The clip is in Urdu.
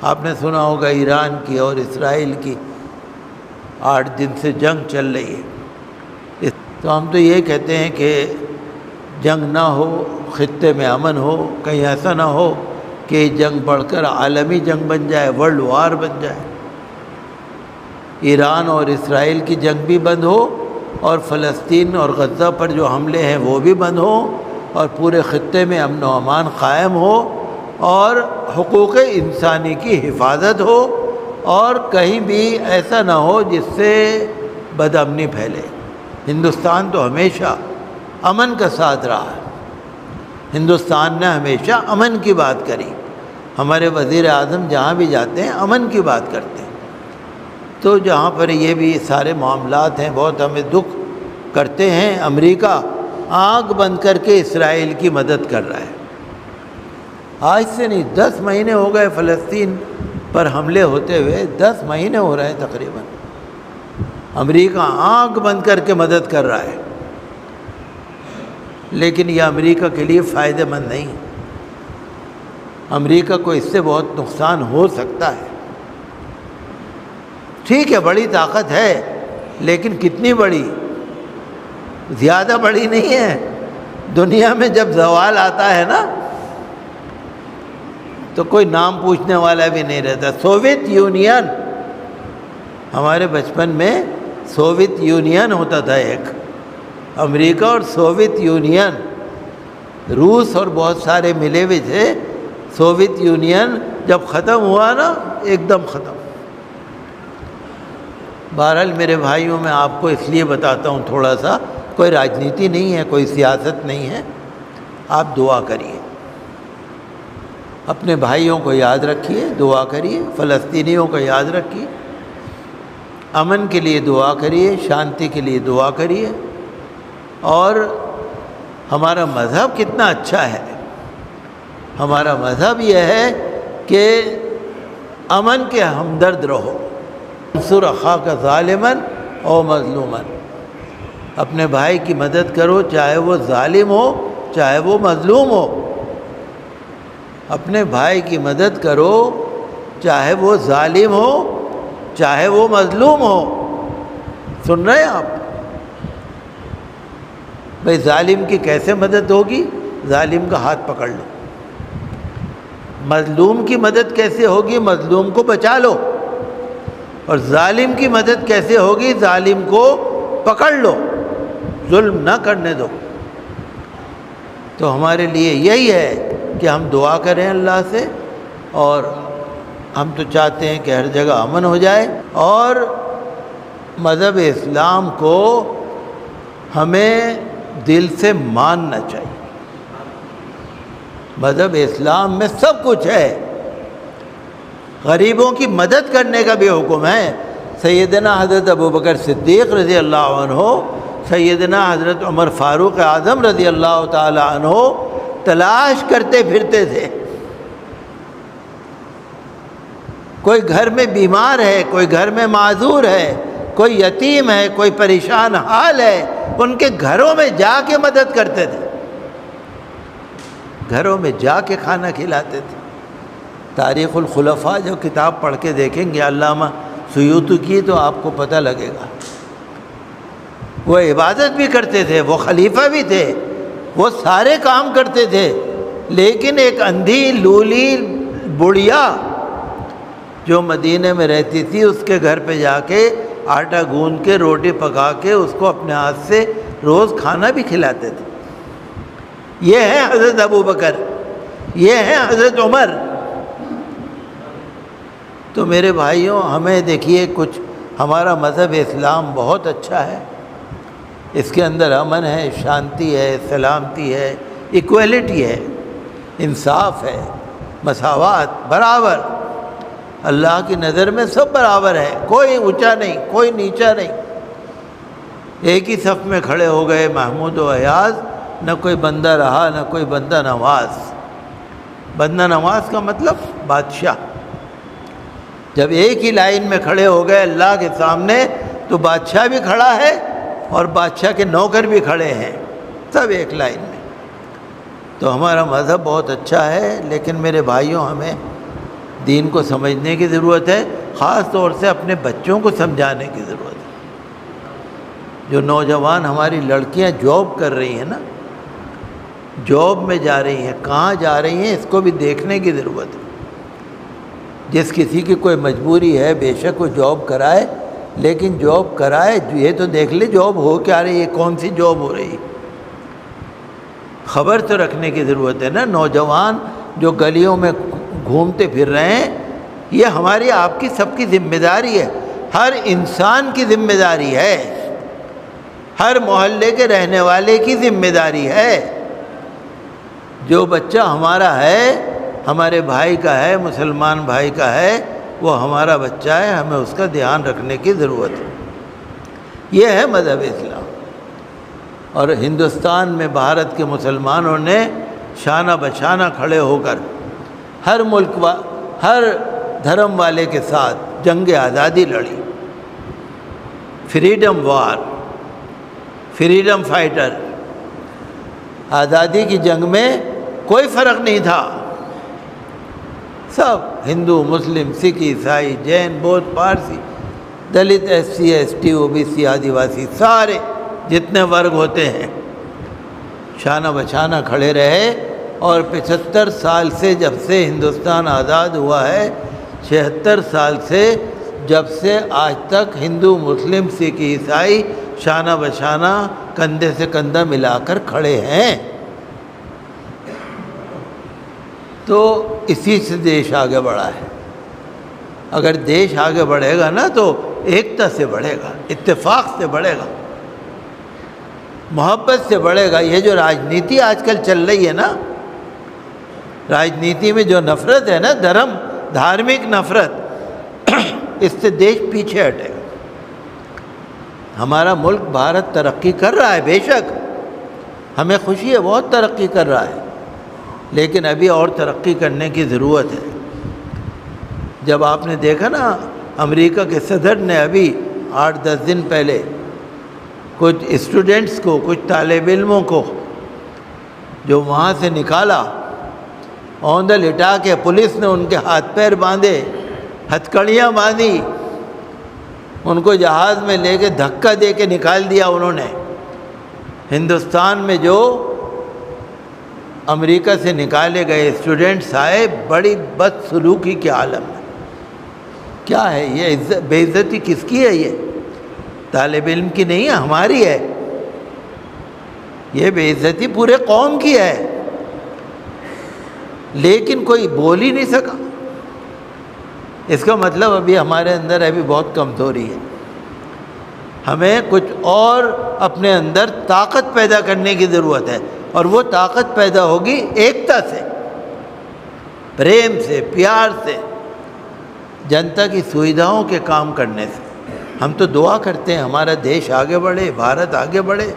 آپ نے سنا ہوگا ایران کی اور اسرائیل کی 8 دن سے جنگ چل رہی ہے. تو ہم تو یہ کہتے ہیں کہ جنگ نہ ہو، خطے میں امن ہو. کہیں ایسا نہ ہو کہ جنگ بڑھ کر عالمی جنگ بن جائے، ورلڈ وار بن جائے. ایران اور اسرائیل کی جنگ بھی بند ہو، اور فلسطین اور غزہ پر جو حملے ہیں وہ بھی بند ہوں، اور پورے خطے میں امن و امان قائم ہو، اور حقوق انسانی کی حفاظت ہو، اور کہیں بھی ایسا نہ ہو جس سے بد امنی پھیلے. ہندوستان تو ہمیشہ امن کا ساتھ رہا ہے. ہندوستان نے ہمیشہ امن کی بات کری. ہمارے وزیر اعظم جہاں بھی جاتے ہیں امن کی بات کرتے ہیں. تو جہاں پر یہ بھی سارے معاملات ہیں، بہت ہمیں دکھ کرتے ہیں. امریکہ آنکھ بند کر کے اسرائیل کی مدد کر رہا ہے. آج سے نہیں، 10 مہینے ہو گئے فلسطین پر حملے ہوتے ہوئے. 10 مہینے ہو رہے ہیں تقریباً. امریکہ آنکھ بند کر کے مدد کر رہا ہے، لیکن یہ امریکہ کے لیے فائدہ مند نہیں. امریکہ کو اس سے بہت نقصان ہو سکتا ہے. ٹھیک ہے، بڑی طاقت ہے، لیکن کتنی بڑی؟ زیادہ بڑی نہیں ہے. دنیا میں جب زوال آتا ہے نا تو کوئی نام پوچھنے والا بھی نہیں رہتا. سوویت یونین، ہمارے بچپن میں سوویت یونین ہوتا تھا ایک. امریکہ اور سوویت یونین، روس اور بہت سارے ملے ہوئے تھے. سوویت یونین جب ختم ہوا نا، ایک دم ختم. بہرحال میرے بھائیوں، میں آپ کو اس لیے بتاتا ہوں تھوڑا سا، کوئی راجنیتی نہیں ہے، کوئی سیاست نہیں ہے. آپ دعا کریے، اپنے بھائیوں کو یاد رکھیے، دعا کریے. فلسطینیوں کو یاد رکھیے، امن کے لیے دعا کریے، شانتی کے لیے دعا کریے. اور ہمارا مذہب کتنا اچھا ہے. ہمارا مذہب یہ ہے کہ امن کے ہمدرد رہو. انصر اخاک ظالما او مظلوما، اپنے بھائی کی مدد کرو، چاہے وہ ظالم ہو چاہے وہ مظلوم ہو. اپنے بھائی کی مدد کرو، چاہے وہ ظالم ہو چاہے وہ مظلوم ہو. سن رہے ہیں آپ؟ بھئی ظالم کی کیسے مدد ہوگی؟ ظالم کا ہاتھ پکڑ لو. مظلوم کی مدد کیسے ہوگی؟ مظلوم کو بچا لو. اور ظالم کی مدد کیسے ہوگی؟ ظالم کو پکڑ لو، ظلم نہ کرنے دو. تو ہمارے لیے یہی ہے کہ ہم دعا کریں اللہ سے، اور ہم تو چاہتے ہیں کہ ہر جگہ امن ہو جائے. اور مذہب اسلام کو ہمیں دل سے ماننا چاہیے. مذہب اسلام میں سب کچھ ہے. غریبوں کی مدد کرنے کا بھی حکم ہے. سیدنا حضرت ابوبکر صدیق رضی اللہ عنہ، سیدنا حضرت عمر فاروق اعظم رضی اللہ تعالی عنہ تلاش کرتے پھرتے تھے. کوئی گھر میں بیمار ہے، کوئی گھر میں معذور ہے، کوئی یتیم ہے، کوئی پریشان حال ہے، ان کے گھروں میں جا کے مدد کرتے تھے. گھروں میں جا کے کھانا کھلاتے تھے. تاریخ الخلفاء جو کتاب پڑھ کے دیکھیں گے علامہ سیوطی کی، تو آپ کو پتہ لگے گا. وہ عبادت بھی کرتے تھے، وہ خلیفہ بھی تھے، وہ سارے کام کرتے تھے. لیکن ایک اندھی لولی بڑھیا جو مدینے میں رہتی تھی، اس کے گھر پہ جا کے آٹا گوندھ کے روٹی پکا کے اس کو اپنے ہاتھ سے روز کھانا بھی کھلاتے تھے. یہ ہے حضرت ابوبکر، یہ ہے حضرت عمر. تو میرے بھائیوں، ہمیں دیکھیے، کچھ ہمارا مذہب اسلام بہت اچھا ہے. اس کے اندر امن ہے، شانتی ہے، سلامتی ہے، ایکویلٹی ہے، انصاف ہے، مساوات، برابر. اللہ کی نظر میں سب برابر ہے، کوئی اونچا نہیں، کوئی نیچا نہیں. ایک ہی صف میں کھڑے ہو گئے محمود و ایاز، نہ کوئی بندہ رہا نہ کوئی بندہ نواز. بندہ نواز کا مطلب بادشاہ. جب ایک ہی لائن میں کھڑے ہو گئے اللہ کے سامنے، تو بادشاہ بھی کھڑا ہے اور بادشاہ کے نوکر بھی کھڑے ہیں، سب ایک لائن میں. تو ہمارا مذہب بہت اچھا ہے. لیکن میرے بھائیوں، ہمیں دین کو سمجھنے کی ضرورت ہے، خاص طور سے اپنے بچوں کو سمجھانے کی ضرورت ہے۔ جو نوجوان ہماری لڑکیاں جاب کر رہی ہیں نا، جاب میں جا رہی ہیں، کہاں جا رہی ہیں، اس کو بھی دیکھنے کی ضرورت ہے۔ جس کسی کی کوئی مجبوری ہے بے شک وہ جاب کرائے، لیکن جاب کرائے یہ تو دیکھ لے جاب ہو کیا رہی ہے، کون سی جاب ہو رہی ہے، خبر تو رکھنے کی ضرورت ہے نا۔ نوجوان جو گلیوں میں گھومتے پھر رہے ہیں، یہ ہماری آپ کی سب کی ذمہ داری ہے، ہر انسان کی ذمہ داری ہے، ہر محلے کے رہنے والے کی ذمہ داری ہے۔ جو بچہ ہمارا ہے، ہمارے بھائی کا ہے، مسلمان بھائی کا ہے، وہ ہمارا بچہ ہے، ہمیں اس کا دھیان رکھنے کی ضرورت ہے۔ یہ ہے مذہب اسلام۔ اور ہندوستان میں بھارت کے مسلمانوں نے شانہ بشانہ کھڑے ہو کر ہر ملک ہر دھرم والے کے ساتھ جنگ آزادی لڑی، فریڈم وار، فریڈم فائٹر۔ آزادی کی جنگ میں کوئی فرق نہیں تھا، سب ہندو، مسلم، سکھ، عیسائی، Jain, Bodh, Parsi, Dalit, S C, S T, O B C, Adivasi, سارے جتنے ورگ ہوتے ہیں شانہ بشانہ کھڑے رہے۔ اور 75 سال سے جب سے ہندوستان آزاد ہوا ہے، 76 سال سے جب سے آج تک ہندو، مسلم، سکھ، عیسائی شانہ بشانہ کندھے سے کندھا ملا کر کھڑے ہیں۔ تو اسی سے دیش آگے بڑھا ہے۔ اگر دیش آگے بڑھے گا نا تو ایکتا سے بڑھے گا، اتفاق سے بڑھے گا، محبت سے بڑھے گا۔ یہ جو راجنیتی آج کل چل رہی ہے نا، راجنیتی میں جو نفرت ہے نا، دھارمک نفرت، اس سے دیش پیچھے ہٹے گا۔ ہمارا ملک بھارت ترقی کر رہا ہے، بے شک ہمیں خوشی ہے، بہت ترقی کر رہا ہے، لیکن ابھی اور ترقی کرنے کی ضرورت ہے۔ جب آپ نے دیکھا نا امریکہ کے صدر نے ابھی 8-10 دن پہلے کچھ اسٹوڈنٹس کو، کچھ طالب علموں کو جو وہاں سے نکالا، اوندھ لٹا کے پولیس نے ان کے ہاتھ پیر باندھے، ہتھکڑیاں باندھی، ان کو جہاز میں لے کے دھکا دے کے نکال دیا انہوں نے۔ ہندوستان میں جو امریکہ سے نکالے گئے اسٹوڈنٹس آئے بڑی بدسلوکی کے عالم میں۔ کیا ہے یہ بے عزتی کس کی ہے؟ یہ طالب علم کی نہیں ہے، ہماری ہے۔ یہ بے عزتی پورے قوم کی ہے، لیکن کوئی بول ہی نہیں سکا۔ اس کا مطلب ابھی ہمارے اندر ابھی بہت کمزوری ہے۔ ہمیں کچھ اور اپنے اندر طاقت پیدا کرنے کی ضرورت ہے، اور وہ طاقت پیدا ہوگی ایکتا سے، پریم سے، پیار سے، جنتا کی سویدھاؤں کے کام کرنے سے۔ ہم تو دعا کرتے ہیں ہمارا دیش آگے بڑھے، بھارت آگے بڑھے۔